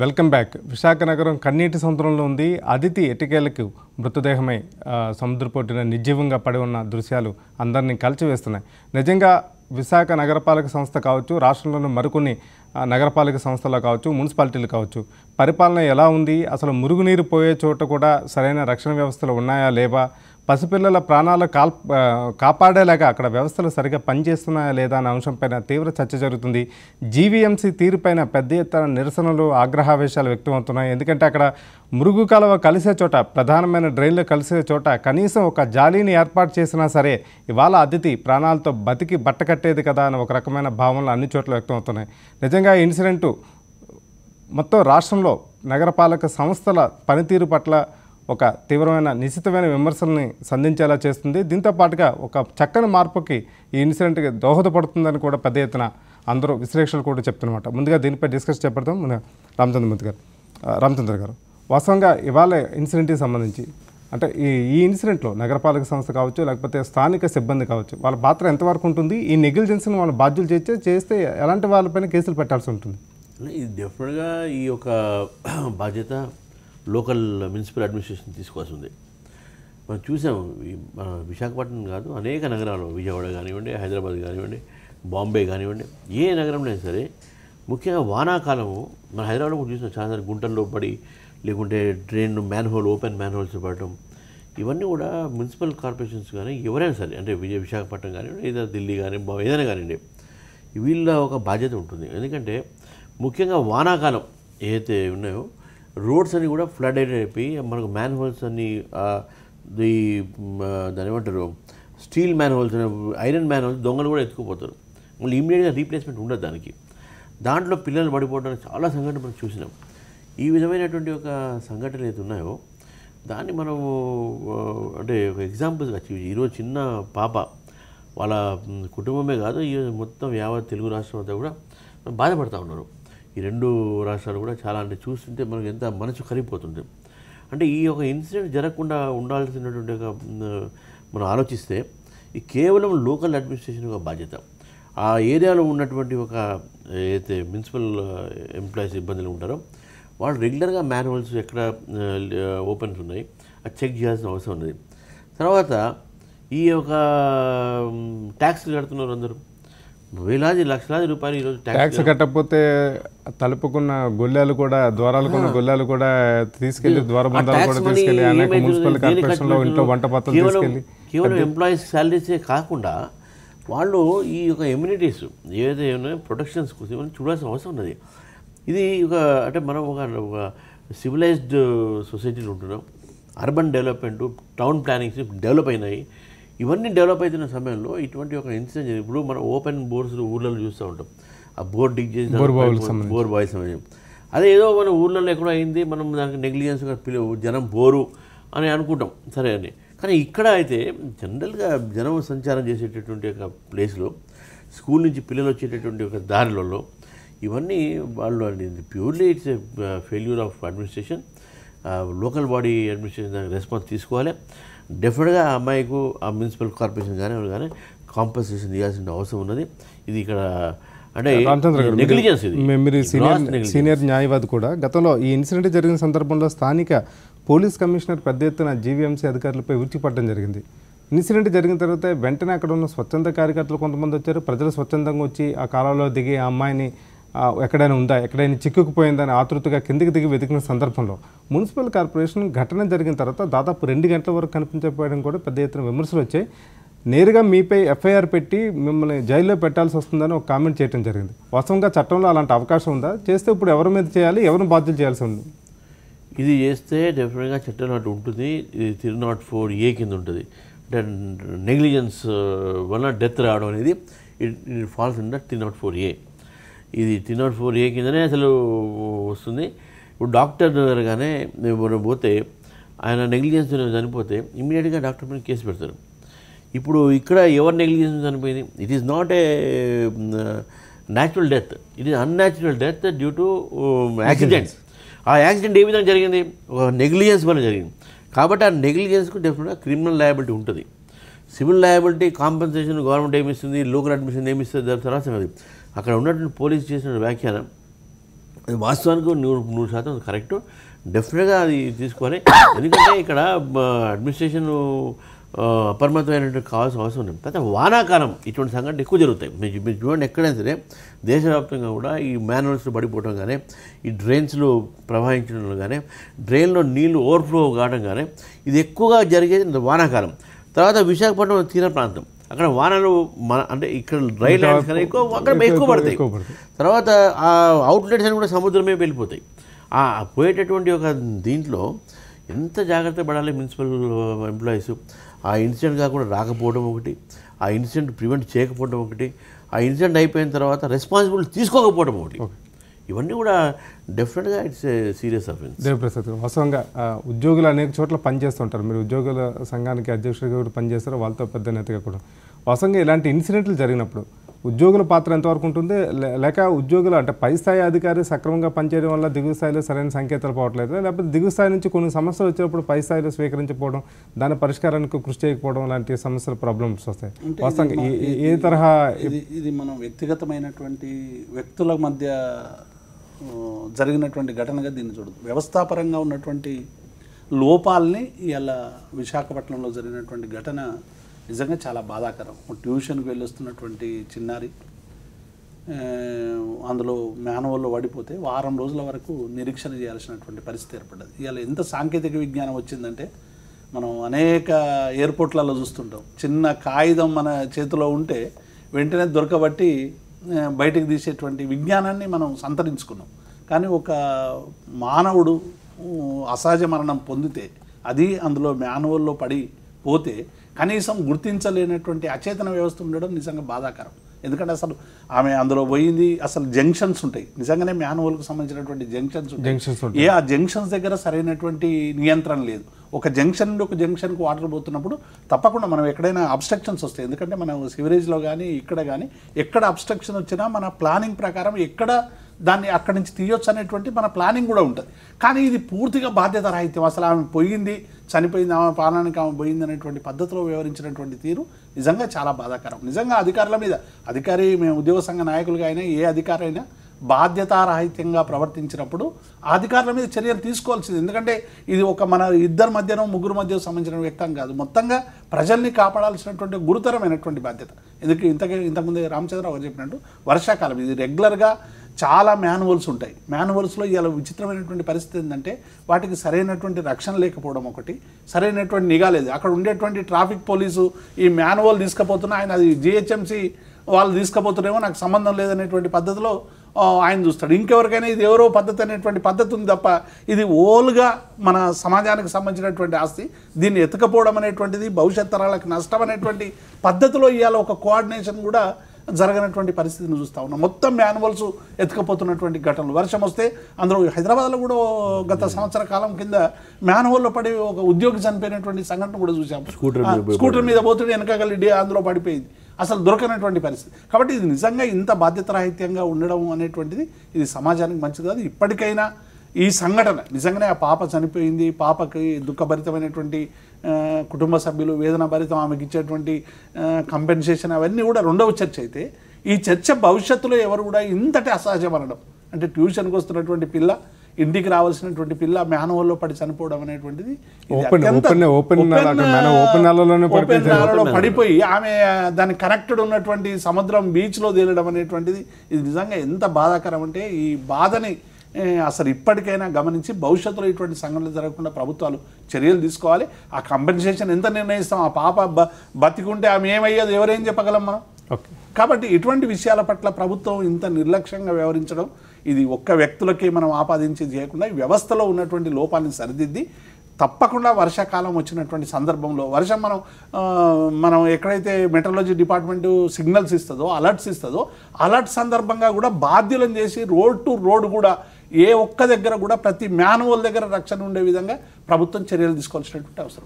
Welcome back. Visakha నగరం కన్నీటి సముద్రంలో ఉంది. అదితి ఎటికేలకు మృతదేహమై సముద్రపోటున నిర్జీవంగా పడి ఉన్న దృశ్యాలు అందరినీ కలిచివేస్తున్నాయి. నిజంగా విశాఖ నగరపాలక సంస్థ కావచ్చు, రాష్ట్రంలోని మరికొన్ని నగరపాలక సంస్థలు కావచ్చు, మున్సిపాలిటీలు కావచ్చు, పరిపాలన ఎలా ఉంది, అసలు మురుగునీరు పోయే చోట కూడా సరైన రక్షణ వ్యవస్థలు ఉన్నాయా లేవా, పసిపిల్లల ప్రాణాలు కాపాడేలాగా అక్కడ వ్యవస్థలు సరిగ్గా పనిచేస్తున్నాయా లేదా అనే అంశంపైన తీవ్ర చర్చ జరుగుతుంది. జీవీఎంసీ తీరుపైన పెద్ద ఎత్తున నిరసనలు, ఆగ్రహావేశాలు వ్యక్తమవుతున్నాయి. ఎందుకంటే అక్కడ మురుగు కాలువ కలిసే చోట, ప్రధానమైన డ్రైన్లు కలిసే చోట కనీసం ఒక జాలీని ఏర్పాటు చేసినా సరే ఇవాళ అతిథి ప్రాణాలతో బతికి బట్టకట్టేది కదా అని ఒక రకమైన భావనలు అన్ని చోట్ల వ్యక్తమవుతున్నాయి. నిజంగా ఈ ఇన్సిడెంటు మొత్తం రాష్ట్రంలో నగరపాలక సంస్థల పనితీరు పట్ల ఒక తీవ్రమైన నిశితమైన విమర్శల్ని సంధించేలా చేస్తుంది. దీంతో పాటుగా ఒక చక్కని మార్పుకి ఈ ఇన్సిడెంట్కి దోహదపడుతుందని కూడా పెద్ద ఎత్తున అందరూ విశ్లేషకులు కూడా చెప్తున్నమాట. ముందుగా దీనిపై డిస్కస్ చేపడతాం. ముందుగా రామచంద్ర గారు, వాస్తవంగా ఇవాళ ఇన్సిడెంట్కి సంబంధించి అంటే ఈ ఇన్సిడెంట్లో నగరపాలక సంస్థ కావచ్చు, లేకపోతే స్థానిక సిబ్బంది కావచ్చు, వాళ్ళ పాత్ర ఎంతవరకు ఉంటుంది? ఈ నెగ్లిజెన్స్ని వాళ్ళ బాధ్యులు చేస్తే ఎలాంటి వాళ్ళపైన కేసులు పెట్టాల్సి ఉంటుంది? ఇది డెఫినెట్గా ఈ యొక్క బాధ్యత లోకల్ మున్సిపల్ అడ్మినిస్ట్రేషన్ తీసుకోవాల్సి ఉంది. మనం చూసాము, మన విశాఖపట్నం కాదు, అనేక నగరాలు, విజయవాడ కానివ్వండి, హైదరాబాద్ కానివ్వండి, బాంబే కానివ్వండి, ఏ నగరంలో అయినా సరే ముఖ్యంగా వానాకాలము మన హైదరాబాద్లో కూడా చూసిన చాలా గుంటల్లో పడి, లేకుంటే డ్రైన్ ఓపెన్ మ్యాన్ హోల్స్ పడటం, ఇవన్నీ కూడా మున్సిపల్ కార్పొరేషన్స్ కానీ ఎవరైనా సరే, అంటే విశాఖపట్నం కానివ్వండి, ఏదైనా దిల్లీ కానీ ఏదైనా కానివ్వండి, వీళ్ళ ఒక బాధ్యత ఉంటుంది. ఎందుకంటే ముఖ్యంగా వానాకాలం ఏదైతే ఉన్నాయో రోడ్స్ అన్నీ కూడా ఫ్లడ్ అయిపోయి మనకు మ్యాన్ హోల్స్ అన్నీ దాని ఏమంటారు steel man holes, iron man holes దొంగలు కూడా ఎత్తుకుపోతారు. మళ్ళీ ఇమీడియట్గా రీప్లేస్మెంట్ ఉండదు దానికి. దాంట్లో పిల్లలు పడిపోవడానికి చాలా సంఘటన మనం చూసినాం. ఈ విధమైనటువంటి ఒక సంఘటనలు ఏదైతే ఉన్నాయో దాన్ని మనము అంటే ఒక ఎగ్జాంపుల్స్గా ఈరోజు చిన్న పాప వాళ్ళ కుటుంబమే కాదు, ఈ మొత్తం యావత్ తెలుగు రాష్ట్రం అంతా కూడా బాధపడుతూ ఉన్నారు. ఈ రెండు రాష్ట్రాలు కూడా చాలా అంటే చూస్తుంటే మనకు ఎంత మనసు కరిగిపోతుంది. అంటే ఈ ఒక ఇన్సిడెంట్ జరగకుండా ఉండాల్సినటువంటి ఒక మనం ఆలోచిస్తే ఈ కేవలం లోకల్ అడ్మినిస్ట్రేషన్ ఒక బాధ్యత. ఆ ఏరియాలో ఉన్నటువంటి ఒక ఏదైతే మున్సిపల్ ఎంప్లాయీస్ ఇబ్బందులు ఉంటారో వాళ్ళు రెగ్యులర్గా మ్యాన్ హోల్స్ ఎక్కడ ఓపెన్స్ ఉన్నాయి అది చెక్ చేయాల్సిన అవసరం ఉన్నది. తర్వాత ఈ యొక్క ట్యాక్స్లు కడుతున్నారు అందరూ, వేలాది లక్షలాది రూపాయలు ఈరోజు ట్యాక్స్ కట్టకపోతే తలుపుకున్న గొల్లాలు కూడా, ద్వారాలకున్న గొల్లాలు కూడా తీసుకెళ్లి, ద్వారబంధాలు కూడా తీసుకెళ్లి అనేక మున్సిపల్ కార్పొరేషన్లో ఇంట్లో వంట పాత్రలు తీసుకెళ్ళి కేవలం ఎంప్లాయీస్ శాలరీసే కాకుండా వాళ్ళు ఈ యొక్క ఎమ్యూనిటీస్ ఏదైతే ఉన్నాయో ప్రొటెక్షన్స్ కోసం చూడాల్సిన అవసరం ఉన్నది. ఇది ఒక అంటే మనం ఒక సివిలైజ్డ్ సొసైటీలో ఉంటున్నాం. Urban development, town plannings develop అయినాయి. ఇవన్నీ డెవలప్ అవుతున్న సమయంలో ఇటువంటి ఒక ఇన్సిడెంట్ ఇప్పుడు మనం ఓపెన్ బోర్స్ ఊళ్ళలో చూస్తూ ఉంటాం. ఆ బోర్ డిగ్ చేసి బోర్ బాయ్స్ సంబంధించి అదే ఏదో మన ఊళ్ళలో ఎక్కడో అయింది, మనం దానికి నెగ్లిజెన్స్గా జనం బోరు అని అనుకుంటాం, సరే అని. కానీ ఇక్కడ అయితే జనరల్గా జనం సంచారం చేసేటటువంటి ఒక ప్లేస్లో, స్కూల్ నుంచి పిల్లలు వచ్చేటటువంటి ఒక దారిలలో ఇవన్నీ వాళ్ళు purely it's a failure of administration. Local body administration దానికి రెస్పాన్స్ తీసుకోవాలి. డెఫినెట్గా ఆ అమ్మాయికు ఆ మున్సిపల్ కార్పొరేషన్ కానీ కాంపన్సేషన్ ఇవ్వాల్సిన అవసరం ఉన్నది. ఇది ఇక్కడ అంటే నెగ్లిజెన్స్. మీరు సీనియర్ న్యాయవాది కూడా, గతంలో ఈ ఇన్సిడెంట్ జరిగిన సందర్భంలో స్థానిక పోలీస్ కమిషనర్ పెద్ద ఎత్తున జీవీఎంసీ అధికారులపై విరుచుపడడం జరిగింది. ఇన్సిడెంట్ జరిగిన తర్వాత వెంటనే అక్కడ ఉన్న స్వచ్ఛంద కార్యకర్తలు కొంతమంది వచ్చారు. ప్రజలు స్వచ్ఛందంగా వచ్చి ఆ కాలంలో దిగి ఆ అమ్మాయిని ఎక్కడైనా ఉందా, ఎక్కడైనా చిక్కుకుపోయిందని ఆతృతగా కిందికి దిగి వెతికిన సందర్భంలో మున్సిపల్ కార్పొరేషన్ ఘటన జరిగిన తర్వాత దాదాపు 2 గంటల వరకు కనిపించకపోవడం కూడా పెద్ద ఎత్తున విమర్శలు వచ్చాయి. నేరుగా మీపై ఎఫ్ఐఆర్ పెట్టి మిమ్మల్ని జైల్లో పెట్టాల్సి వస్తుందని ఒక కామెంట్ చేయడం జరిగింది. వాస్తవంగా చట్టంలో అలాంటి అవకాశం ఉందా? చేస్తే ఇప్పుడు ఎవరి మీద చేయాలి, ఎవరిని బాధ్యత చేయాల్సి ఉంది? ఇది చేస్తే డెఫినెట్గా చట్టం అటు ఉంటుంది. ఇది 304A కింద ఉంటుంది. అంటే నెగ్లిజెన్స్ వల్ల డెత్ రావడం అనేది it falls in the 304A. ఇది 304A కిందనే అసలు వస్తుంది. ఇప్పుడు డాక్టర్ గానే మనం పోతే ఆయన నెగ్లిజెన్స్ చనిపోతే ఇమ్మీడియట్గా డాక్టర్ మీద కేసు పెడతారు. ఇప్పుడు ఇక్కడ ఎవరు నెగ్లిజెన్స్ చనిపోయింది? It is not a natural death, it is unnatural death due to accidents. ఆ యాక్సిడెంట్ ఏ విధంగా జరిగింది? ఒక నెగ్లిజెన్స్ వల్ల జరిగింది. కాబట్టి ఆ నెగ్లిజెన్స్కు డెఫినెట్గా క్రిమినల్ లయబిలిటీ ఉంటుంది. సివిల్ లయబిలిటీ కాంపెన్సేషన్ గవర్నమెంట్ ఏమిస్తుంది, లోకల్ అడ్మినిస్ట్రేషన్ ఏమిస్తుంది, తర్వాత సంగతి. అక్కడ ఉన్నటువంటి పోలీసు చేసిన వ్యాఖ్యానం అది వాస్తవానికి 100% కరెక్ట్. డెఫినెట్గా అది తీసుకోవాలి. ఎందుకంటే ఇక్కడ అడ్మినిస్ట్రేషన్ అపరిమితమైనటువంటి కావాల్సిన అవసరం ఉంది. తర్వాత వానాకాలం ఇటువంటి సంఘటనలు ఎక్కువ జరుగుతాయి. మీరు చూడండి, ఎక్కడైనా సరే దేశవ్యాప్తంగా కూడా ఈ మ్యాన్హోల్స్లో పడిపోవడం కానీ, ఈ డ్రైన్స్లో ప్రవహించడం కానీ, డ్రైన్లో నీళ్లు ఓవర్ఫ్లో కావడం కానీ, ఇది ఎక్కువగా జరిగేది వానాకాలం. తర్వాత విశాఖపట్నం తీర ప్రాంతం, అక్కడ వానలు అంటే ఇక్కడ రైల్ లైన్స్ కానీ అక్కడ ఎక్కువ పడతాయి. తర్వాత ఆ అవుట్లెట్స్ అని కూడా సముద్రమే వెళ్ళిపోతాయి. ఆ పోయేటటువంటి ఒక దీంట్లో ఎంత జాగ్రత్త పడాలి మున్సిపల్ ఎంప్లాయీస్. ఆ ఇన్సిడెంట్ కాకుండా రాకపోవడం ఒకటి, ఆ ఇన్సిడెంట్ ప్రివెంట్ చేయకపోవడం ఒకటి, ఆ ఇన్సిడెంట్ అయిపోయిన తర్వాత రెస్పాన్సిబిలిటీ తీసుకోకపోవడం ఒకటి, ఇవన్నీ కూడా డెఫినెట్గా it's a serious offence. Devaprasad గారు, వాస్తవంగా ఉద్యోగులు అనేక చోట్ల పనిచేస్తుంటారు. మీరు ఉద్యోగుల సంఘానికి అధ్యక్షుడిగా కూడా పనిచేస్తారు, వాళ్ళతో పెద్ద నేతగా కూడా. వాస్తవంగా ఇలాంటి ఇన్సిడెంట్లు జరిగినప్పుడు ఉద్యోగుల పాత్ర ఎంతవరకు ఉంటుంది? లేక ఉద్యోగులు అంటే పై స్థాయి అధికారి సక్రమంగా పనిచేయడం వల్ల దిగువ స్థాయిలో సరైన సంకేతాలు పోవట్లేదు, లేకపోతే దిగువ స్థాయి నుంచి కొన్ని సమస్యలు వచ్చినప్పుడు పై స్థాయిలో స్వీకరించకపోవడం, దాని పరిష్కారానికి కృషి చేయకపోవడం లాంటి సమస్యలు, ప్రాబ్లమ్స్ వస్తాయి. వాస్తవంగా ఏ తరహా ఇది మనం వ్యక్తిగతమైనటువంటి వ్యక్తుల మధ్య జరిగినటువంటి ఘటనగా దీన్ని చూడదు. వ్యవస్థాపరంగా ఉన్నటువంటి లోపాలని ఇలా విశాఖపట్నంలో జరిగినటువంటి ఘటన నిజంగా చాలా బాధాకరం. ట్యూషన్కి వెళ్ళొస్తున్నటువంటి చిన్నారి అందులో మ్యాన్హోల్లో పడిపోతే వారం రోజుల వరకు నిరీక్షణ చేయాల్సినటువంటి పరిస్థితి ఏర్పడ్డది. ఇలా ఎంత సాంకేతిక విజ్ఞానం వచ్చిందంటే మనం అనేక ఎయిర్పోర్ట్లలో చూస్తుంటాం, చిన్న కాగితం మన చేతిలో ఉంటే వెంటనే దొరకబట్టి బయటికి తీసేటువంటి విజ్ఞానాన్ని మనం సంతరించుకున్నాం. కానీ ఒక మానవుడు అసహజ మరణం పొందితే, అది అందులో మ్యాన్హోల్లో పడి పోతే కనీసం గుర్తించలేనటువంటి అచేతన వ్యవస్థ ఉండడం నిజంగా బాధాకరం. ఎందుకంటే అసలు ఆమె అందులో పోయింది, అసలు జంక్షన్స్ ఉంటాయి, నిజంగానే మ్యాన్హోల్కి సంబంధించినటువంటి జంక్షన్స్ ఉంటాయి. ఆ జంక్షన్స్ దగ్గర సరైనటువంటి నియంత్రణ లేదు. ఒక జంక్షన్ నుండి ఒక జంక్షన్కి వాటర్ పోతున్నప్పుడు తప్పకుండా మనం ఎక్కడైనా అబ్స్ట్రక్షన్స్ వస్తాయి. ఎందుకంటే మనం సివరేజ్లో కానీ ఇక్కడ కానీ ఎక్కడ అబ్స్ట్రక్షన్ వచ్చినా మన ప్లానింగ్ ప్రకారం ఎక్కడ దాన్ని అక్కడి నుంచి తీయొచ్చు అనేటువంటి మన ప్లానింగ్ కూడా ఉంటుంది. కానీ ఇది పూర్తిగా బాధ్యత రాహిత్యం. అసలు ఆమె పోయింది, చనిపోయింది, ఆమె పాలనకి ఆమె పోయింది అనేటువంటి పద్ధతిలో వ్యవహరించినటువంటి తీరు నిజంగా చాలా బాధాకరం. నిజంగా అధికారుల మీద, అధికారి మేము ఉద్యోగ సంఘ నాయకులుగా అయినా ఏ అధికారి అయినా బాధ్యతారాహిత్యంగా ప్రవర్తించినప్పుడు ఆ అధికారుల మీద చర్యలు తీసుకోవాల్సింది. ఎందుకంటే ఇది ఒక మన ఇద్దరి మధ్యనో ముగ్గురు మధ్య సంబంధించిన వ్యక్తం కాదు, మొత్తంగా ప్రజల్ని కాపాడాల్సినటువంటి గురుతరమైనటువంటి బాధ్యత. ఇంతకుముందే రామచంద్రరావు గారు చెప్పినట్టు వర్షాకాలం ఇది రెగ్యులర్గా చాలా మ్యాన్హోల్స్ ఉంటాయి. మ్యాన్హోల్స్లో ఇలా విచిత్రమైనటువంటి పరిస్థితి ఏంటంటే వాటికి సరైనటువంటి రక్షణ లేకపోవడం ఒకటి, సరైనటువంటి నిఘా లేదు. అక్కడ ఉండేటువంటి ట్రాఫిక్ పోలీసు ఈ మ్యాన్హోల్ తీసుకుపోతున్నా ఆయన అది జిహెచ్ఎంసీ వాళ్ళు తీసుకుపోతున్నారేమో నాకు సంబంధం లేదనేటువంటి పద్ధతిలో ఆయన చూస్తాడు. ఇంకెవరికైనా ఇది ఎవరో పద్ధతి అనేటువంటి పద్ధతి ఉంది తప్ప ఇది ఓల్గా మన సమాజానికి సంబంధించినటువంటి ఆస్తి, దీన్ని ఎత్తుకపోవడం అనేటువంటిది భవిష్యత్ తరాలకు నష్టం అనేటువంటి పద్ధతిలో ఇవాళ ఒక కోఆర్డినేషన్ కూడా జరగనటువంటి పరిస్థితిని చూస్తూ ఉన్నాం. మొత్తం మ్యాన్హోల్స్ ఎత్తుకపోతున్నటువంటి ఘటనలు. వర్షం వస్తే అందులో హైదరాబాద్లో కూడా గత సంవత్సర కాలం కింద మ్యాన్హోల్లో పడి ఒక ఉద్యోగి చనిపోయినటువంటి సంఘటన కూడా చూసాం. స్కూటర్ మీద పోతుంటే వెనకగలి అందులో పడిపోయింది, అసలు దొరకనటువంటి పరిస్థితి. కాబట్టి ఇది నిజంగా ఇంత బాధ్యతారాహిత్యంగా ఉండడం అనేటువంటిది ఇది సమాజానికి మంచిది కాదు. ఇప్పటికైనా ఈ సంఘటన నిజంగానే ఆ పాప చనిపోయింది, పాపకి దుఃఖభరితమైనటువంటి కుటుంబ సభ్యులు వేదన భరితం ఆమెకి ఇచ్చేటువంటి కంపెన్సేషన్ అవన్నీ కూడా రెండవ చర్చ అయితే, ఈ చర్చ భవిష్యత్తులో ఎవరు కూడా ఇంతటి అసహజ మరణం అంటే ట్యూషన్కి వస్తున్నటువంటి పిల్ల, ఇంటికి రావాల్సినటువంటి పిల్ల మ్యాన్హోల్లో పడి చనిపోవడం అనేటువంటిది పడిపోయి ఆమె దాని కనెక్టెడ్ ఉన్నటువంటి సముద్రం బీచ్లో తేలడం అనేటువంటిది ఇది నిజంగా ఎంత బాధాకరం అంటే ఈ బాధని అసలు ఇప్పటికైనా గమనించి భవిష్యత్తులో ఇటువంటి సంఘటనలు జరగకుండా ప్రభుత్వాలు చర్యలు తీసుకోవాలి. ఆ కంపెన్సేషన్ ఎంత నిర్ణయిస్తాం, ఆ పాప బతికుంటే ఆమె ఏమయ్యేది ఎవరేం చెప్పగలం మనం. కాబట్టి ఇటువంటి విషయాల పట్ల ప్రభుత్వం ఇంత నిర్లక్ష్యంగా వ్యవహరించడం ఇది ఒక్క వ్యక్తులకే మనం ఆపాదించి చేయకుండా ఈ వ్యవస్థలో ఉన్నటువంటి లోపాలను సరిదిద్ది తప్పకుండా వర్షాకాలం వచ్చినటువంటి సందర్భంలో వర్షం మనం ఎక్కడైతే మెట్రాలజీ డిపార్ట్మెంటు సిగ్నల్స్ ఇస్తుందో అలర్ట్స్ ఇస్తుందో అలర్ట్ సందర్భంగా కూడా బాధ్యులను చేసి రోడ్ టు రోడ్ కూడా ఏ ఒక్క దగ్గర కూడా ప్రతి మ్యాన్హోల్ దగ్గర రక్షణ ఉండే విధంగా ప్రభుత్వం చర్యలు తీసుకోవాల్సినటువంటి అవసరం.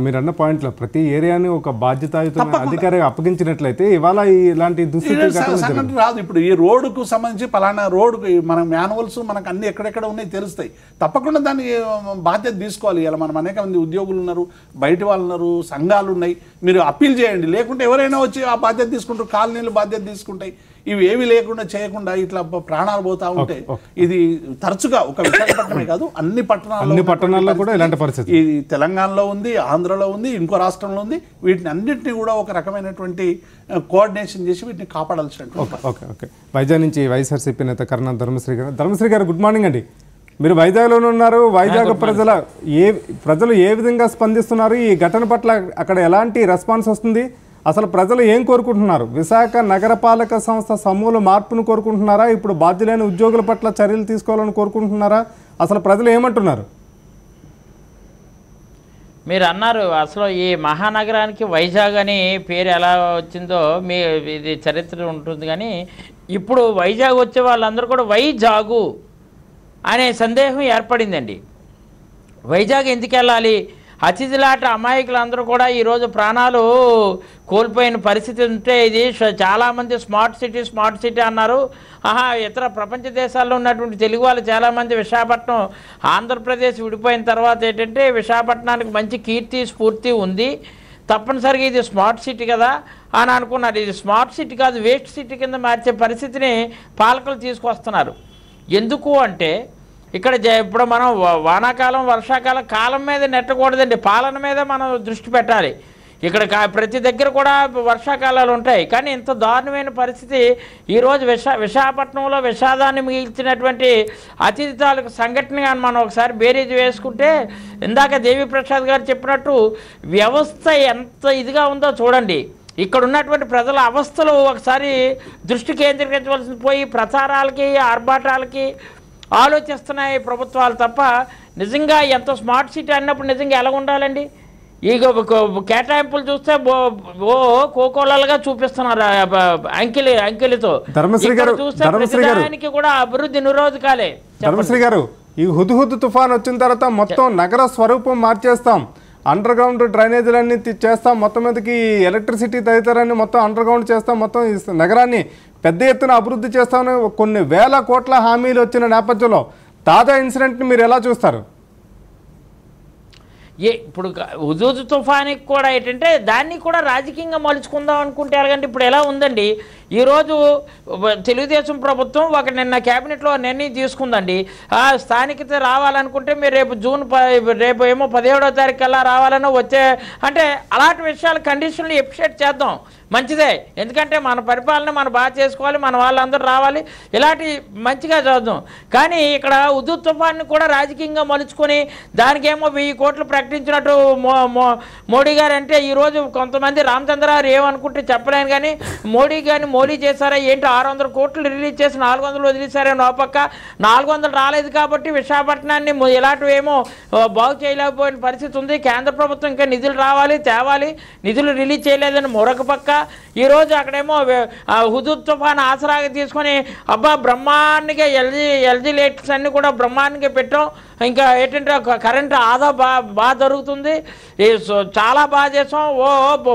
మీరన్న పాయింట్లో ప్రతి ఏరియాని ఒక బాధ్యతాయుతమైన అధికారి అప్పగించినట్లయితే ఇవాళ ఇలాంటి దుస్థితి రాదు. ఇప్పుడు ఈ రోడ్డుకు సంబంధించి పలానా రోడ్డుకు మన మాన్యువల్స్ మనకు అన్ని ఎక్కడెక్కడ ఉన్నాయి తెలుస్తాయి. తప్పకుండా దాన్ని బాధ్యత తీసుకోవాలి. ఇలా మనం అనేక మంది ఉద్యోగులు ఉన్నారు, బయట వాళ్ళు ఉన్నారు, సంఘాలు ఉన్నాయి. మీరు అప్పీల్ చేయండి. లేకుంటే ఎవరైనా వచ్చి ఆ బాధ్యత తీసుకుంటారు, కాలనీలు బాధ్యత తీసుకుంటాయి. ఇవి ఏవి లేకుండా చేయకుండా ఇట్లా ప్రాణాలు పోతా ఉంటే ఇది తరచుగా ఒక విశాఖపట్నమే కాదు అన్ని పట్టణాల్లో కూడా ఇలాంటి పరిస్థితి ఇది తెలంగాణలో ఉంది, ఆంధ్రలో ఉంది, ఇంకో రాష్ట్రంలో ఉంది. వీటిని అన్నింటినీ కూడా ఒక రకమైనటువంటి కోఆర్డినేషన్ చేసి వీటిని కాపాడాల్సినటువంటి. ఓకే వైజాగ్ నుంచి వైఎస్ఆర్సీపీ నేత కర్ణం ధర్మశ్రీ గారు గుడ్ మార్నింగ్ అండి. మీరు వైజాగ్లోనే ఉన్నారు. వైజాగ్ ప్రజలు ఏ విధంగా స్పందిస్తున్నారు? ఈ ఘటన పట్ల అక్కడ ఎలాంటి రెస్పాన్స్ వస్తుంది? అసలు ప్రజలు ఏం కోరుకుంటున్నారు? విశాఖ నగరపాలక సంస్థ సమూల మార్పును కోరుకుంటున్నారా? ఇప్పుడు బాధ్యులైన ఉద్యోగుల పట్ల చర్యలు తీసుకోవాలని కోరుకుంటున్నారా? అసలు ప్రజలు ఏమంటున్నారు? మీరు అన్నారు అసలు ఈ మహానగరానికి వైజాగ్ అని పేరు ఎలా వచ్చిందో ఇది చరిత్ర ఉంటుంది. కానీ ఇప్పుడు వైజాగ్ వచ్చే వాళ్ళందరూ కూడా వైజాగు అనే సందేహం ఏర్పడిందండి. వైజాగ్ ఎందుకు వెళ్ళాలి? అతిథిలాట అమాయకులందరూ కూడా ఈరోజు ప్రాణాలు కోల్పోయిన పరిస్థితి ఉంటే ఇది చాలామంది స్మార్ట్ సిటీ అన్నారు. ఇతర ప్రపంచ దేశాల్లో ఉన్నటువంటి తెలుగు వాళ్ళు చాలామంది విశాఖపట్నం ఆంధ్రప్రదేశ్ విడిపోయిన తర్వాత ఏంటంటే విశాఖపట్నానికి మంచి కీర్తి స్ఫూర్తి ఉంది, తప్పనిసరిగా ఇది స్మార్ట్ సిటీ కదా అని అనుకున్నారు. ఇది స్మార్ట్ సిటీ కాదు, వేస్ట్ సిటీ కింద మార్చే పరిస్థితిని పాలకులు తీసుకొస్తున్నారు. ఎందుకు అంటే ఇక్కడ ఇప్పుడు మనం వానాకాలం వర్షాకాలం కాలం మీద నెట్టకూడదండి, పాలన మీద మనం దృష్టి పెట్టాలి. ఇక్కడ ప్రతి దగ్గర కూడా వర్షాకాలాలు ఉంటాయి. కానీ ఇంత దారుణమైన పరిస్థితి ఈరోజు విశాఖపట్నంలో విషాదాన్ని మిగిల్చినటువంటి అతిథి తాలూకు సంఘటనగా మనం ఒకసారి బేరీజ్ వేసుకుంటే ఇందాక దేవిప్రసాద్ గారు చెప్పినట్టు వ్యవస్థ ఎంత ఇదిగా ఉందో చూడండి. ఇక్కడ ఉన్నటువంటి ప్రజల అవస్థలు ఒకసారి దృష్టి కేంద్రీకరించవలసింది పోయి ప్రచారాలకి ఆర్భాటాలకి ఆలోచిస్తున్నాయి ప్రభుత్వాలు తప్ప నిజంగా ఎంత స్మార్ట్ సిటీ అన్నప్పుడు నిజంగా ఎలా ఉండాలండి? ఈ కేటాయింపులు చూస్తే కోకోలలుగా చూపిస్తున్నారు అంకెలతో. చూస్తే కూడా అభివృద్ధి నిరోధకాలే. ధర్మశ్రీ గారు, ఈ హుద్హుద్ తుఫాన్ వచ్చిన తర్వాత మొత్తం నగర స్వరూపం మార్చేస్తాం, అండర్ గ్రౌండ్ డ్రైనేజీలన్నీ చేస్తాం, మొత్తం మీదకి ఎలక్ట్రిసిటీ తదితరాన్ని మొత్తం అండర్ గ్రౌండ్ చేస్తాం, మొత్తం నగరాన్ని పెద్ద ఎత్తున అభివృద్ధి చేస్తామని కొన్ని వేల కోట్ల హామీలు వచ్చిన నేపథ్యంలో తాజా ఇన్సిడెంట్ని మీరు ఎలా చూస్తారు? ఇప్పుడు హుదూద్ తుఫానికి కూడా ఏంటంటే దాన్ని కూడా రాజకీయంగా మలుచుకుందాం అనుకుంటే ఎలాగంటే ఇప్పుడు ఎలా ఉందండి, ఈరోజు తెలుగుదేశం ప్రభుత్వం నిన్న క్యాబినెట్లో నిర్ణయం తీసుకుందండి. స్థానికత రావాలనుకుంటే మీరు రేపు ఏమో 17వ తారీఖు కల్లా రావాలనో వచ్చే అంటే అలాంటి విషయాలు కండిషన్లు ఎప్రిషియేట్ చేద్దాం, మంచిదే. ఎందుకంటే మన పరిపాలన మనం బాగా చేసుకోవాలి, మన వాళ్ళందరూ రావాలి, ఇలాంటి మంచిగా చూద్దాం. కానీ ఇక్కడ హుదూద్ తుఫాన్ని కూడా రాజకీయంగా మలుచుకొని దానికేమో 1000 కోట్లు ప్రకటించినట్టు మోడీ గారు అంటే ఈరోజు కొంతమంది రామచంద్రరావు ఏమనుకుంటే చెప్పలేను. కానీ మోడీ చేశారా ఏంటి? 600 కోట్లు రిలీజ్ చేసి 400 వదిలేశారా? నోపక్క 400 రాలేదు కాబట్టి విశాఖపట్నాన్ని ఇలాంటివి ఏమో బాగు చేయలేకపోయిన పరిస్థితి ఉంది. కేంద్ర ప్రభుత్వం ఇంకా నిధులు తేవాలి, నిధులు రిలీజ్ చేయలేదని మరొక పక్క ఈరోజు అక్కడేమో హుదూద్ తుఫాన్ ఆసరాగా తీసుకొని బ్రహ్మాండంగా ఎల్జీ లైట్స్ అన్నీ కూడా బ్రహ్మాండంగా పెట్టాం. ఇంకా ఏంటంటే కరెంటు ఆదా బాగా జరుగుతుంది, చాలా బాగా చేసాం,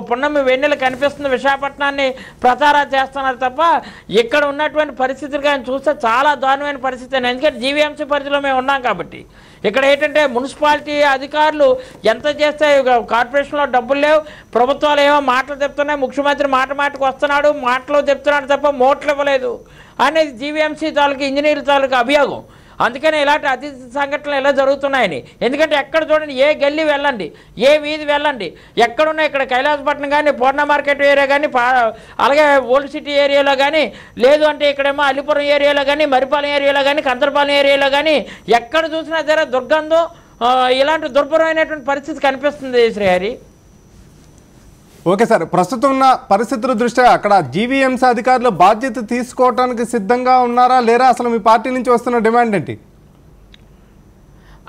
పున్నమి వెన్నెల కనిపిస్తుంది, విశాఖపట్నాన్ని ప్రచారం చేస్తున్నారు తప్ప ఇక్కడ ఉన్నటువంటి పరిస్థితులు కానీ చూస్తే చాలా దారుణమైన పరిస్థితి. ఎందుకంటే జీవీఎంసీ పరిధిలో మేము ఉన్నాం కాబట్టి ఇక్కడ ఏంటంటే మున్సిపాలిటీ అధికారులు ఎంత చేస్తే కార్పొరేషన్లో డబ్బులు లేవు, ప్రభుత్వాలు ఏమో మాటలు చెప్తున్నాయి, ముఖ్యమంత్రి మాటకు వస్తున్నాడు, మాటలు చెప్తున్నాడు తప్ప మోట్లు ఇవ్వలేదు అనేది జీవీఎంసీ తాలూకు ఇంజనీర్ తాలూకు అభియోగం. అందుకని ఇలాంటి అతిథి సంఘటనలు ఎలా జరుగుతున్నాయని. ఎందుకంటే ఎక్కడ చూడండి, ఏ గల్లీ వెళ్ళండి, ఏ వీధి వెళ్ళండి, ఎక్కడున్నా ఇక్కడ కైలాసపట్నం కానీ, పూర్ణ మార్కెట్ ఏరియా కానీ, అలాగే ఓల్డ్ సిటీ ఏరియాలో కానీ, లేదు అంటే ఇక్కడేమో అల్లిపురం ఏరియాలో కానీ, మరిపాలెం ఏరియాలో కానీ, కందరపాలెం ఏరియాలో కానీ ఎక్కడ చూసినా సరే దుర్గంధం, ఇలాంటి దుర్భరమైనటువంటి పరిస్థితి కనిపిస్తుంది శ్రీహరి. ఓకే సార్, ప్రస్తుతం ఉన్న పరిస్థితుల దృష్ట్యా అక్కడ జీవీఎంసీ అధికారులు బాధ్యత తీసుకోవడానికి సిద్ధంగా ఉన్నారా లేరా? అసలు మీ పార్టీ నుంచి వస్తున్న డిమాండ్ ఏంటి?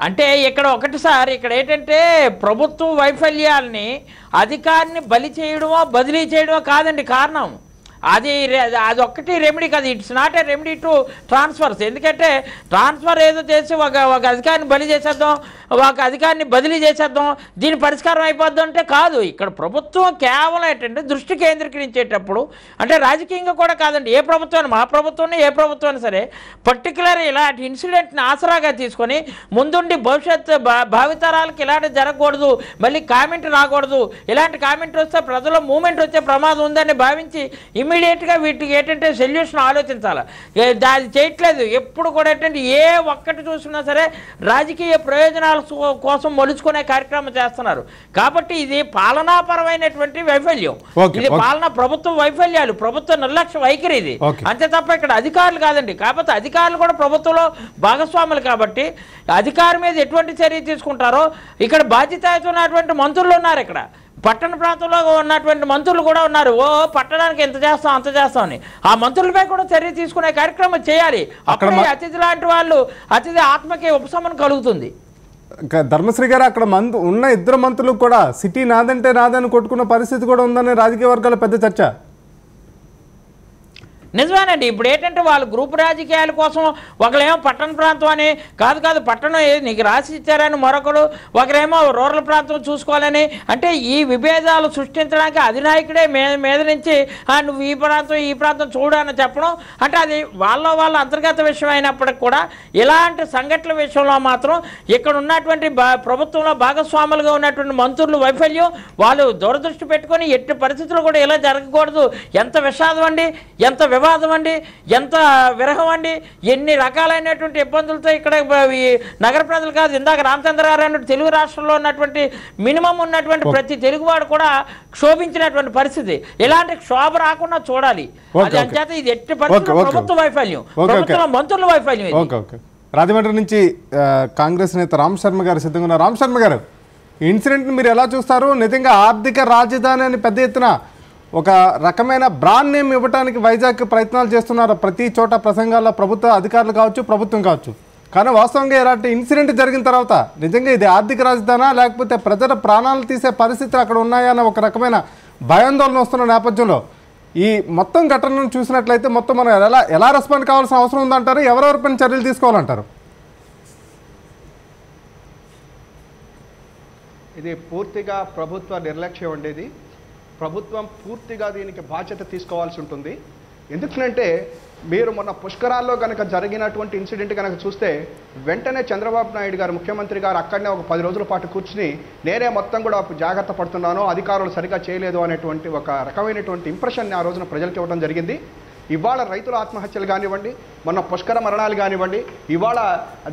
అంటే ఇక్కడ ఒకటి సార్, ఇక్కడ ఏంటంటే ప్రభుత్వ వైఫల్యాల్ని అధికారిని బలి చేయడమో బదిలీ చేయడమో కాదండి కారణం. అదొక్కటి రెమెడీ కాదు. It's not a remedy to transfers. ఎందుకంటే ట్రాన్స్ఫర్ ఏదో చేసి ఒక అధికారిని బలి చేసేద్దాం, ఒక అధికారిని బదిలీ చేసేద్దాం, దీని పరిష్కారం అయిపోద్దాం అంటే కాదు. ఇక్కడ ప్రభుత్వం కేవలం ఏంటంటే దృష్టి కేంద్రీకరించేటప్పుడు, అంటే రాజకీయంగా కూడా కాదండి, ఏ ప్రభుత్వం మా ప్రభుత్వం ఏ ప్రభుత్వం సరే పర్టికులర్ ఇలాంటి ఇన్సిడెంట్ని ఆసరాగా తీసుకొని ముందుండి భవిష్యత్తు భావితరాలకు ఇలాంటి జరగకూడదు, మళ్ళీ కామెంట్ రాకూడదు, ఇలాంటి కామెంట్ వస్తే ప్రజల మూమెంట్ వచ్చే ప్రమాదం ఉందని భావించి ఇమ్మీడియట్గా వీటికి ఏంటంటే సొల్యూషన్ ఆలోచించాలి. అది చేయట్లేదు. ఎప్పుడు కూడా ఏంటంటే ఏ ఒక్కటి చూసినా సరే రాజకీయ ప్రయోజనాల కోసం మొలుచుకునే కార్యక్రమం చేస్తున్నారు. కాబట్టి ఇది పాలనాపరమైనటువంటి వైఫల్యం, ఇది పాలనా ప్రభుత్వ వైఫల్యాలు, ప్రభుత్వ నిర్లక్ష్య వైఖరి ఇది, అంతే తప్ప ఇక్కడ అధికారులు కాదండి. కాకపోతే అధికారులు కూడా ప్రభుత్వంలో భాగస్వాములు కాబట్టి అధికారి మీద ఎటువంటి చర్య తీసుకుంటారో ఇక్కడ బాధ్యతయుతమైనటువంటి మంత్రులు ఉన్నారు. ఇక్కడ పట్టణ ప్రాంతంలో ఉన్నటువంటి మంత్రులు కూడా ఉన్నారు. పట్టణానికి ఎంత చేస్తాం అంత చేస్తామని ఆ మంత్రులపై కూడా చర్య తీసుకునే కార్యక్రమం చేయాలి. అప్పుడే అతిథి లాంటి వాళ్ళు అతిథి ఆత్మకి ఉపశమనం కలుగుతుంది. ధర్మశ్రీ గారు, అక్కడ ఉన్న ఇద్దరు మంత్రులకు కూడా సిటీ నాదంటే నాదని కొట్టుకున్న పరిస్థితి కూడా ఉందని రాజకీయ వర్గాల పెద్ద చర్చ. నిజమేనండి. ఇప్పుడు ఏంటంటే వాళ్ళు గ్రూప్ రాజకీయాల కోసం ఒకరేమో పట్టణ ప్రాంతం అని కాదు పట్టణం నీకు రాసి ఇచ్చారని మరొకరు, ఒకరేమో రూరల్ ప్రాంతం చూసుకోవాలని, అంటే ఈ విభేదాలు సృష్టించడానికి అధినాయకుడే మీద నుంచి నువ్వు ఈ ప్రాంతం చూడని చెప్పడం, అంటే అది వాళ్ళ అంతర్గత విషయం అయినప్పటికి కూడా ఇలాంటి సంఘటనల విషయంలో మాత్రం ఇక్కడ ఉన్నటువంటి ప్రభుత్వంలో భాగస్వాములుగా ఉన్నటువంటి మంత్రులు వైఫల్యం, వాళ్ళు దూరదృష్టి పెట్టుకొని ఎట్టి పరిస్థితుల్లో కూడా ఇలా జరగకూడదు. ఎంత విషాదం అండి, ఎంత వివాదం అండి, ఎంత విరహం అండి, ఎన్ని రకాలైనటువంటి ఇబ్బందులతో ఇక్కడ ఈ నగర ప్రజలు కాదు, ఇందాక రామచంద్ర గారు అన్నట్టు తెలుగు రాష్ట్రంలో ఉన్నటువంటి మినిమం ఉన్నటువంటి ప్రతి తెలుగువాడు కూడా క్షోభించినటువంటి పరిస్థితి. ఇలాంటి క్షోభ రాకుండా చూడాలి. అది అంచేత ఇది ఎట్టి పరిస్థితుల్లో ప్రభుత్వ వైఫల్యం, ప్రభుత్వ మంత్రుల వైఫల్యం. రాజమండ్రి నుంచి కాంగ్రెస్ నేత రామ్ శర్మ గారు సిద్ధంగా ఉన్నారు. రామ్ శర్మ గారు, ఈ ఇన్సిడెంట్ని మీరు ఎలా చూస్తారు? నిజంగా ఆర్థిక రాజధాని అని పెద్ద ఎత్తున ఒక రకమైన బ్రాండ్ నేమ్ ఇవ్వడానికి వైజాగ్ ప్రయత్నాలు చేస్తున్నారు. ప్రతి చోట ప్రసంగాల్లో ప్రభుత్వ అధికారులు కావచ్చు, ప్రభుత్వం కావచ్చు. కానీ వాస్తవంగా ఇలాంటి ఇన్సిడెంట్ జరిగిన తర్వాత నిజంగా ఇది ఆర్థిక రాజధానా లేకపోతే ప్రజల ప్రాణాలు తీసే పరిస్థితులు అక్కడ ఉన్నాయా అన్న ఒక రకమైన భయాందోళన వస్తున్న నేపథ్యంలో ఈ మొత్తం ఘటనను చూసినట్లయితే మొత్తం మనం ఎలా రెస్పాండ్ కావాల్సిన అవసరం ఉందంటారు? ఎవరెవరిపైన చర్యలు తీసుకోవాలంటారు? ఇది పూర్తిగా ప్రభుత్వ నిర్లక్ష్యం ఉండేది. ప్రభుత్వం పూర్తిగా దీనికి బాధ్యత తీసుకోవాల్సి ఉంటుంది. ఎందుకంటే మీరు మొన్న పుష్కరాల్లో కనుక జరిగినటువంటి ఇన్సిడెంట్ కనుక చూస్తే వెంటనే చంద్రబాబు నాయుడు గారు ముఖ్యమంత్రి గారు అక్కడనే ఒక 10 రోజుల పాటు కూర్చుని నేనే మొత్తం కూడా జాగ్రత్త పడుతున్నాను, అధికారులు సరిగా చేయలేదు అనేటువంటి ఒక రకమైనటువంటి ఇంప్రెషన్ని ఆ రోజున ప్రజలకు ఇవ్వడం జరిగింది. ఇవాళ రైతుల ఆత్మహత్యలు కానివ్వండి, మొన్న పుష్కర మరణాలు కానివ్వండి, ఇవాళ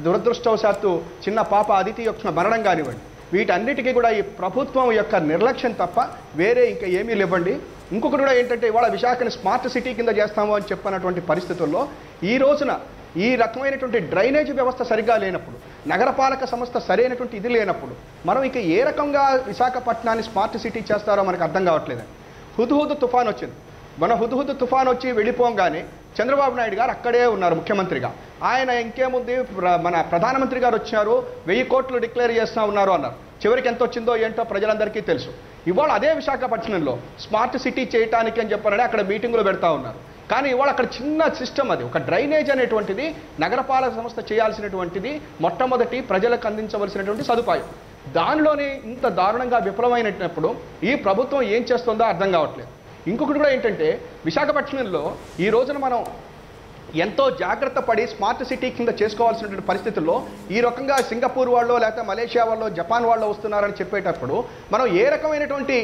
దురదృష్టవశాత్తు చిన్న పాప అదితి యొక్క మరణం కానివ్వండి, వీటన్నిటికీ కూడా ఈ ప్రభుత్వం యొక్క నిర్లక్ష్యం తప్ప వేరే ఇంకా ఏమీ లేవండి. ఇంకొకటి కూడా ఏంటంటే ఇవాళ విశాఖని స్మార్ట్ సిటీ కింద చేస్తాము అని చెప్పినటువంటి పరిస్థితుల్లో ఈ రోజున ఈ రకమైనటువంటి డ్రైనేజ్ వ్యవస్థ సరిగ్గా లేనప్పుడు, నగరపాలక సంస్థ సరైనటువంటి ఇది లేనప్పుడు మనం ఇక ఏ రకంగా విశాఖపట్నాన్ని స్మార్ట్ సిటీ చేస్తారో మనకు అర్థం కావట్లేదండి. హుద్హుద్ తుఫాన్ వచ్చింది. మన హుద్హుద్ తుఫాన్ వచ్చి వెళ్ళిపోగానే చంద్రబాబు నాయుడు గారు అక్కడే ఉన్నారు ముఖ్యమంత్రిగా. ఆయన ఇంకేముంది, మన ప్రధానమంత్రి గారు వచ్చారు, 1000 కోట్లు డిక్లేర్ చేస్తూ ఉన్నారు అన్నారు. చివరికి ఎంత వచ్చిందో ఏంటో ప్రజలందరికీ తెలుసు. ఇవాళ అదే విశాఖపట్నంలో స్మార్ట్ సిటీ చేయడానికి అని చెప్పారని అక్కడ మీటింగులు పెడతా ఉన్నారు. కానీ ఇవాళ అక్కడ చిన్న సిస్టమ్, అది ఒక డ్రైనేజ్ అనేటువంటిది నగరపాలక సంస్థ చేయాల్సినటువంటిది మొట్టమొదటి ప్రజలకు అందించవలసినటువంటి సదుపాయం. దానిలోనే ఇంత దారుణంగా విఫలమైనప్పుడు ఈ ప్రభుత్వం ఏం చేస్తుందో అర్థం కావట్లేదు. ఇంకొకటి కూడా ఏంటంటే విశాఖపట్నంలో ఈ రోజున మనం ఎంతో జాగ్రత్త పడి స్మార్ట్ సిటీ కింద చేసుకోవాల్సినటువంటి పరిస్థితుల్లో ఈ రకంగా సింగపూర్ వాళ్ళు లేకపోతే మలేషియా వాళ్ళు జపాన్ వాళ్ళు వస్తున్నారని చెప్పేటప్పుడు మనం ఏ రకమైనటువంటి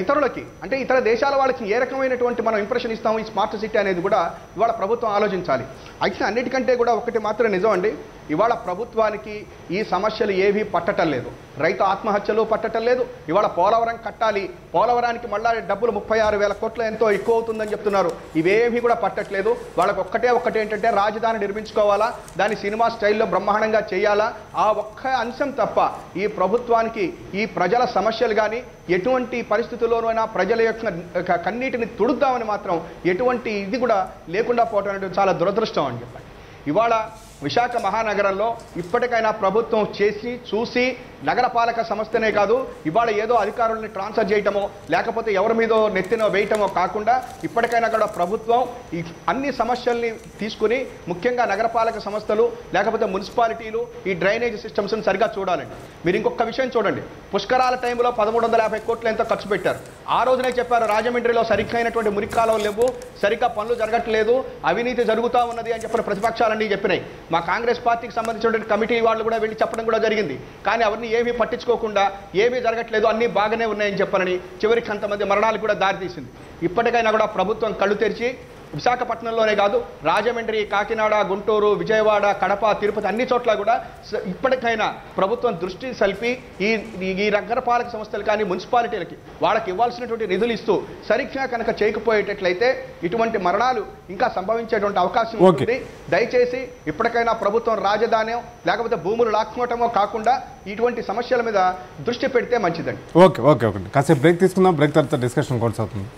ఇతరులకి, అంటే ఇతర దేశాల వాళ్ళకి ఏ రకమైనటువంటి మనం ఇంప్రెషన్ ఇస్తాము ఈ స్మార్ట్ సిటీ అనేది కూడా ఇవాళ ప్రభుత్వం ఆలోచించాలి. అయితే అన్నిటికంటే కూడా ఒకటి మాత్రం నిజం అండి, ఇవాళ ప్రభుత్వానికి ఈ సమస్యలు ఏవీ పట్టటం లేదు. రైతు ఆత్మహత్యలు పట్టటం లేదు. ఇవాళ పోలవరం కట్టాలి, పోలవరానికి మళ్ళా డబ్బులు 36,000 కోట్లు ఎంతో ఎక్కువ అవుతుందని చెప్తున్నారు. ఇవేమీ కూడా పట్టట్లేదు. వాళ్ళకి ఒక్కటే ఏంటంటే రాజధాని నిర్మించుకోవాలా, దాని సినిమా స్టైల్లో బ్రహ్మాండంగా చేయాలా, ఆ ఒక్క అంశం తప్ప ఈ ప్రభుత్వానికి ఈ ప్రజల సమస్యలు కానీ ఎటువంటి పరిస్థితుల్లోనైనా ప్రజల యొక్క కన్నీటిని తుడుద్దామని మాత్రం ఎటువంటి ఇది కూడా లేకుండా పోవటం అనేది చాలా దురదృష్టం అని చెప్పండి. ఇవాళ విశాఖ మహానగరంలో ఇప్పటికైనా ప్రభుత్వం చేసి చూసి నగరపాలక సంస్థనే కాదు, ఇవాళ ఏదో అధికారులను ట్రాన్స్ఫర్ చేయటమో లేకపోతే ఎవరి మీదో నెత్తినో వేయటమో కాకుండా ఇప్పటికైనా కూడా ప్రభుత్వం ఈ అన్ని సమస్యల్ని తీసుకుని ముఖ్యంగా నగరపాలక సంస్థలు లేకపోతే మున్సిపాలిటీలు ఈ డ్రైనేజ్ సిస్టమ్స్ని సరిగా చూడాలండి. మీరు ఇంకొక విషయం చూడండి, పుష్కరాల టైంలో 1350 కోట్లు ఎంతో ఖర్చు పెట్టారు. ఆ రోజునే చెప్పారు రాజమండ్రిలో సరిగ్గా మురికాలం లేవు, సరిగ్గా పనులు జరగట్లేదు, అవినీతి జరుగుతూ ఉన్నది అని చెప్పిన ప్రతిపక్షాలన్నీ చెప్పినాయి. మా కాంగ్రెస్ పార్టీకి సంబంధించినటువంటి కమిటీ వాళ్ళు కూడా వెళ్ళి చెప్పడం కూడా జరిగింది. కానీ అవన్నీ ఏమీ పట్టించుకోకుండా ఏమీ జరగట్లేదు, అన్నీ బాగానే ఉన్నాయని చెప్పనని చివరికి అంతమంది మరణాలు కూడా దారితీసింది. ఇప్పటికైనా కూడా ప్రభుత్వం కళ్ళు తెరిచి విశాఖపట్నంలోనే కాదు, రాజమండ్రి, కాకినాడ, గుంటూరు, విజయవాడ, కడప, తిరుపతి అన్ని చోట్ల కూడా ఇప్పటికైనా ప్రభుత్వం దృష్టి సల్పి ఈ నగరపాలక సంస్థలు కానీ మున్సిపాలిటీలకి వాళ్ళకి ఇవ్వాల్సినటువంటి నిధులు ఇస్తూ సరిగ్గా కనుక చేయకపోయేటట్లయితే ఇటువంటి మరణాలు ఇంకా సంభవించేటువంటి అవకాశం ఉంటుంది. దయచేసి ఇప్పటికైనా ప్రభుత్వం రాజధాని లేకపోతే భూములు లాక్కోవటమో కాకుండా ఇటువంటి సమస్యల మీద దృష్టి పెడితే మంచిదండి. ఓకే కాసేపు బ్రేక్ తీసుకుందాం. బ్రేక్ తర్వాత డిస్కషన్ కొనసాగుతుంది.